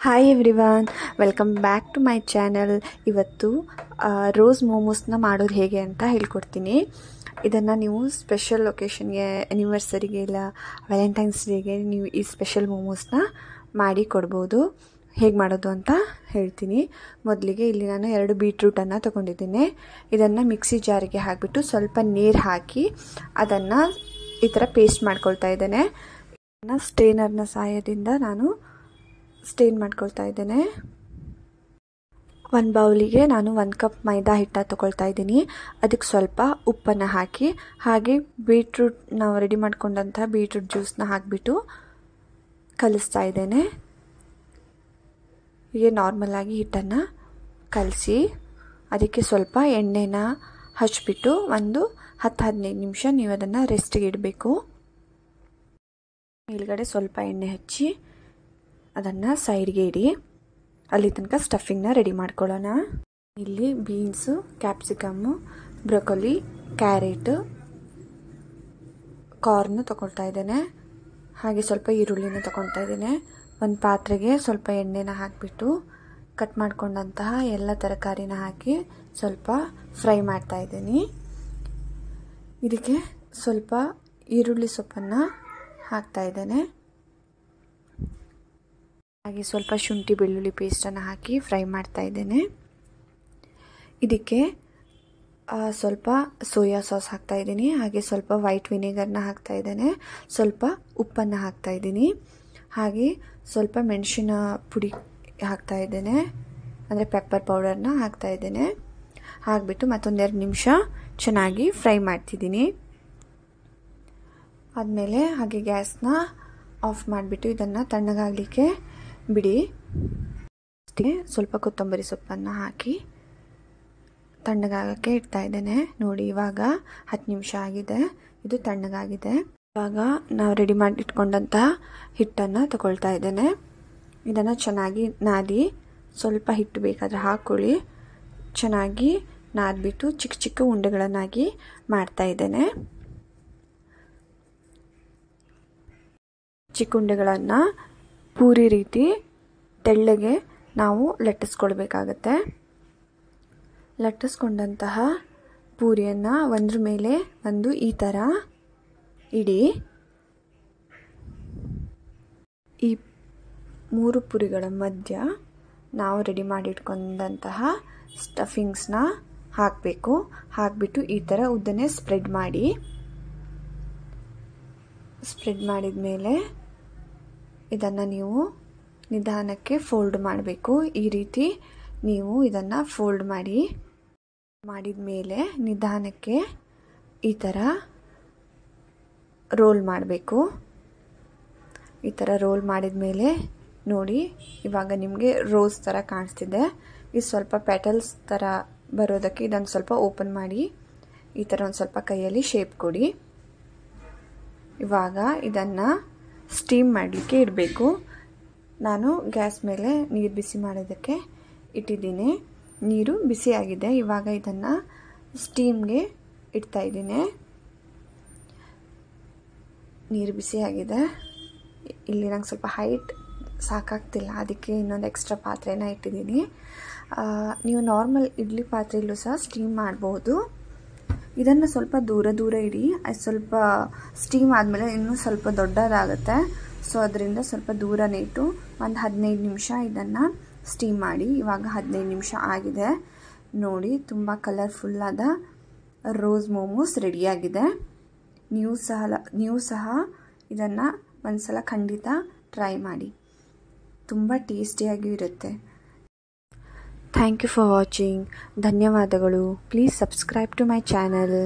Hi everyone, welcome back to my channel. ಇವತ್ತು rose ಮೋಮೋಸ್ನ ಮಾಡೋದು ಹೇಗೆ ಅಂತ ಹೇಳ್ಕೊಡ್ತೀನಿ. ಇದನ್ನು ನೀವು ಸ್ಪೆಷಲ್ ಒಕೇಶನ್ಗೆ, ಆ್ಯನಿವರ್ಸರಿಗೆ ಇಲ್ಲ ವ್ಯಾಲೆಂಟೈನ್ಸ್ ಡೇಗೆ ನೀವು ಈ ಸ್ಪೆಷಲ್ ಮೋಮೋಸ್ನ ಮಾಡಿ ಕೊಡ್ಬೋದು. ಹೇಗೆ ಮಾಡೋದು ಅಂತ ಹೇಳ್ತೀನಿ. ಮೊದಲಿಗೆ ಇಲ್ಲಿ ನಾನು 2 ಬೀಟ್ರೂಟನ್ನು ತೊಗೊಂಡಿದ್ದೀನಿ. ಇದನ್ನು ಮಿಕ್ಸಿ ಜಾರಿಗೆ ಹಾಕಿಬಿಟ್ಟು ಸ್ವಲ್ಪ ನೀರು ಹಾಕಿ ಅದನ್ನು ಈ ಥರ ಪೇಸ್ಟ್ ಮಾಡ್ಕೊಳ್ತಾ ಇದ್ದೇನೆ. ಸ್ಟ್ರೇನರ್ನ ಸಹಾಯದಿಂದ ನಾನು ಸ್ಟೇನ್ ಮಾಡ್ಕೊಳ್ತಾ ಇದ್ದೇನೆ. 1 ಬೌಲಿಗೆ ನಾನು 1 ಕಪ್ ಮೈದಾ ಹಿಟ್ಟು ತೊಗೊಳ್ತಾ ಇದ್ದೀನಿ. ಅದಕ್ಕೆ ಸ್ವಲ್ಪ ಉಪ್ಪನ್ನು ಹಾಕಿ, ಹಾಗೆ ಬೀಟ್ರೂಟ್ ನಾವು ರೆಡಿ ಮಾಡ್ಕೊಂಡಂತಹ ಬೀಟ್ರೂಟ್ ಜ್ಯೂಸನ್ನ ಹಾಕಿಬಿಟ್ಟು ಕಲಿಸ್ತಾ ಇದ್ದೇನೆ. ಹೀಗೆ ನಾರ್ಮಲಾಗಿ ಹಿಟ್ಟನ್ನು ಕಲಸಿ ಅದಕ್ಕೆ ಸ್ವಲ್ಪ ಎಣ್ಣೆನ ಹಚ್ಚಿಬಿಟ್ಟು ಒಂದು 10-15 ನಿಮಿಷ ನೀವು ಅದನ್ನು ರೆಸ್ಟಿಗೆ ಇಡಬೇಕು. ಮೇಲ್ಗಡೆ ಸ್ವಲ್ಪ ಎಣ್ಣೆ ಹಚ್ಚಿ ಅದನ್ನು ಸೈಡ್ಗೆ ಇಡಿ. ಅಲ್ಲಿ ತನಕ ಸ್ಟಫಿಂಗ್ನ ರೆಡಿ ಮಾಡ್ಕೊಳ್ಳೋಣ. ಇಲ್ಲಿ beans, capsicum, broccoli, carrot, corn ತೊಗೊಳ್ತಾ ಇದ್ದೇನೆ. ಹಾಗೆ ಸ್ವಲ್ಪ ಈರುಳ್ಳಿನ ತೊಗೊಳ್ತಾ ಇದ್ದೇನೆ. ಒಂದು ಪಾತ್ರೆಗೆ ಸ್ವಲ್ಪ ಎಣ್ಣೆನ ಹಾಕಿಬಿಟ್ಟು ಕಟ್ ಮಾಡ್ಕೊಂಡಂತಹ ಎಲ್ಲ ತರಕಾರಿನ ಹಾಕಿ ಸ್ವಲ್ಪ ಫ್ರೈ ಮಾಡ್ತಾ ಇದ್ದೀನಿ. ಇದಕ್ಕೆ ಸ್ವಲ್ಪ ಈರುಳ್ಳಿ ಸೊಪ್ಪನ್ನು ಹಾಕ್ತಾ ಇದ್ದೇನೆ. ಹಾಗೆ ಸ್ವಲ್ಪ ಶುಂಠಿ ಬೆಳ್ಳುಳ್ಳಿ ಪೇಸ್ಟನ್ನು ಹಾಕಿ ಫ್ರೈ ಮಾಡ್ತಾ ಇದ್ದೇನೆ. ಇದಕ್ಕೆ ಸ್ವಲ್ಪ ಸೋಯಾ ಸಾಸ್ ಹಾಕ್ತಾ ಇದ್ದೀನಿ. ಹಾಗೆ ಸ್ವಲ್ಪ ವೈಟ್ ವಿನೆಗರ್ನ ಹಾಕ್ತಾ ಇದ್ದೇನೆ. ಸ್ವಲ್ಪ ಉಪ್ಪನ್ನು ಹಾಕ್ತಾ ಇದ್ದೀನಿ. ಹಾಗೆ ಸ್ವಲ್ಪ ಮೆಣಸಿನ ಪುಡಿ ಹಾಕ್ತಾ ಇದ್ದೇನೆ, ಅಂದರೆ ಪೆಪ್ಪರ್ ಪೌಡರ್ನ ಹಾಕ್ತಾ ಇದ್ದೇನೆ. ಹಾಕಿಬಿಟ್ಟು ಮತ್ತೊಂದು 2 ನಿಮಿಷ ಚೆನ್ನಾಗಿ ಫ್ರೈ ಮಾಡ್ತಿದ್ದೀನಿ. ಆದಮೇಲೆ ಹಾಗೆ ಗ್ಯಾಸ್ನ ಆಫ್ ಮಾಡಿಬಿಟ್ಟು ಇದನ್ನು ತಣ್ಣಗಾಗಲಿಕ್ಕೆ ಬಿಡಿ. ಸ್ವಲ್ಪ ಕೊತ್ತಂಬರಿ ಸೊಪ್ಪನ್ನು ಹಾಕಿ ತಣ್ಣಗಾಗಕ್ಕೆ ಇಡ್ತಾ ಇದ್ದೇನೆ. ನೋಡಿ, ಇವಾಗ 10 ನಿಮಿಷ ಆಗಿದೆ. ಇದು ತಣ್ಣಗಾಗಿದೆ. ಇವಾಗ ನಾವು ರೆಡಿ ಮಾಡಿ ಇಟ್ಕೊಂಡಂತಹ ಹಿಟ್ಟನ್ನು ತಗೊಳ್ತಾ ಇದ್ದೇನೆ. ಇದನ್ನು ಚೆನ್ನಾಗಿ ನಾದಿ, ಸ್ವಲ್ಪ ಹಿಟ್ಟು ಬೇಕಾದರೆ ಹಾಕ್ಕೊಳ್ಳಿ. ಚೆನ್ನಾಗಿ ನಾದ್ಬಿಟ್ಟು ಚಿಕ್ಕ ಚಿಕ್ಕ ಉಂಡೆಗಳನ್ನಾಗಿ ಮಾಡ್ತಾ ಇದ್ದೇನೆ. ಚಿಕ್ಕ ಉಂಡೆಗಳನ್ನು ಪೂರಿ ರೀತಿ ತೆಳ್ಳಗೆ ನಾವು ಲಟ್ಟಿಸ್ಕೊಳ್ಬೇಕಾಗತ್ತೆ. ಲಟ್ಟಿಸ್ಕೊಂಡಂತಹ ಪೂರಿಯನ್ನು ಒಂದ್ರ ಮೇಲೆ ಒಂದು ಈ ಥರ ಇಡಿ. ಈ 3 ಪುರಿಗಳ ಮಧ್ಯ ನಾವು ರೆಡಿ ಮಾಡಿಟ್ಕೊಂಡಂತಹ ಸ್ಟಫಿಂಗ್ಸ್ನ ಹಾಕಬೇಕು. ಹಾಕಿಬಿಟ್ಟು ಈ ಥರ ಉದ್ದನೆ ಸ್ಪ್ರೆಡ್ ಮಾಡಿ. ಸ್ಪ್ರೆಡ್ ಮಾಡಿದ ಮೇಲೆ ಇದನ್ನು ನೀವು ನಿಧಾನಕ್ಕೆ ಫೋಲ್ಡ್ ಮಾಡಬೇಕು. ಈ ರೀತಿ ನೀವು ಇದನ್ನು ಫೋಲ್ಡ್ ಮಾಡಿದ ಮೇಲೆ ನಿಧಾನಕ್ಕೆ ಈ ಥರ ರೋಲ್ ಮಾಡಬೇಕು. ಈ ಥರ ರೋಲ್ ಮಾಡಿದ ಮೇಲೆ ನೋಡಿ, ಇವಾಗ ನಿಮಗೆ ರೋಸ್ ಥರ ಕಾಣಿಸ್ತಿದೆ. ಇದು ಸ್ವಲ್ಪ ಪೆಟಲ್ಸ್ ಥರ ಬರೋದಕ್ಕೆ ಇದನ್ನು ಸ್ವಲ್ಪ ಓಪನ್ ಮಾಡಿ ಈ ಥರ ಒಂದು ಸ್ವಲ್ಪ ಕೈಯಲ್ಲಿ ಶೇಪ್ ಕೊಡಿ. ಇವಾಗ ಇದನ್ನು ಸ್ಟೀಮ್ ಮಾಡಲಿಕ್ಕೆ ಇಡಬೇಕು. ನಾನು ಗ್ಯಾಸ್ ಮೇಲೆ ನೀರು ಬಿಸಿ ಮಾಡೋದಕ್ಕೆ ಇಟ್ಟಿದ್ದೀನಿ. ನೀರು ಬಿಸಿಯಾಗಿದೆ. ಇವಾಗ ಇದನ್ನು ಸ್ಟೀಮ್ಗೆ ಇಡ್ತಾ ಇದ್ದೀನಿ. ನೀರು ಬಿಸಿಯಾಗಿದೆ. ಇಲ್ಲಿ ನಂಗೆ ಸ್ವಲ್ಪ ಹೈಟ್ ಸಾಕಾಗ್ತಿಲ್ಲ, ಅದಕ್ಕೆ ಇನ್ನೊಂದು ಎಕ್ಸ್ಟ್ರಾ ಪಾತ್ರೆನ ಇಟ್ಟಿದ್ದೀನಿ. ನೀವು ನಾರ್ಮಲ್ ಇಡ್ಲಿ ಪಾತ್ರೆಯಲ್ಲೂ ಸಹ ಸ್ಟೀಮ್ ಮಾಡಬಹುದು. ಇದನ್ನು ಸ್ವಲ್ಪ ದೂರ ಇಡಿ. ಅದು ಸ್ವಲ್ಪ ಸ್ಟೀಮ್ ಆದಮೇಲೆ ಇನ್ನೂ ಸ್ವಲ್ಪ ದೊಡ್ಡದಾಗುತ್ತೆ. ಸೊ ಅದರಿಂದ ಸ್ವಲ್ಪ ದೂರನೇ ಇಟ್ಟು ಒಂದು 15 ನಿಮಿಷ ಇದನ್ನು ಸ್ಟೀಮ್ ಮಾಡಿ. ಇವಾಗ 15 ನಿಮಿಷ ಆಗಿದೆ. ನೋಡಿ, ತುಂಬ ಕಲರ್ಫುಲ್ಲಾದ ರೋಸ್ ಮೋಮೋಸ್ ರೆಡಿಯಾಗಿದೆ. ನೀವು ಸಹ ಇದನ್ನು ಒಂದ್ಸಲ ಖಂಡಿತ ಟ್ರೈ ಮಾಡಿ. ತುಂಬ ಟೇಸ್ಟಿಯಾಗಿ ಇರುತ್ತೆ. Thank you for watching. ಧನ್ಯವಾದಗಳು. Please subscribe to my channel.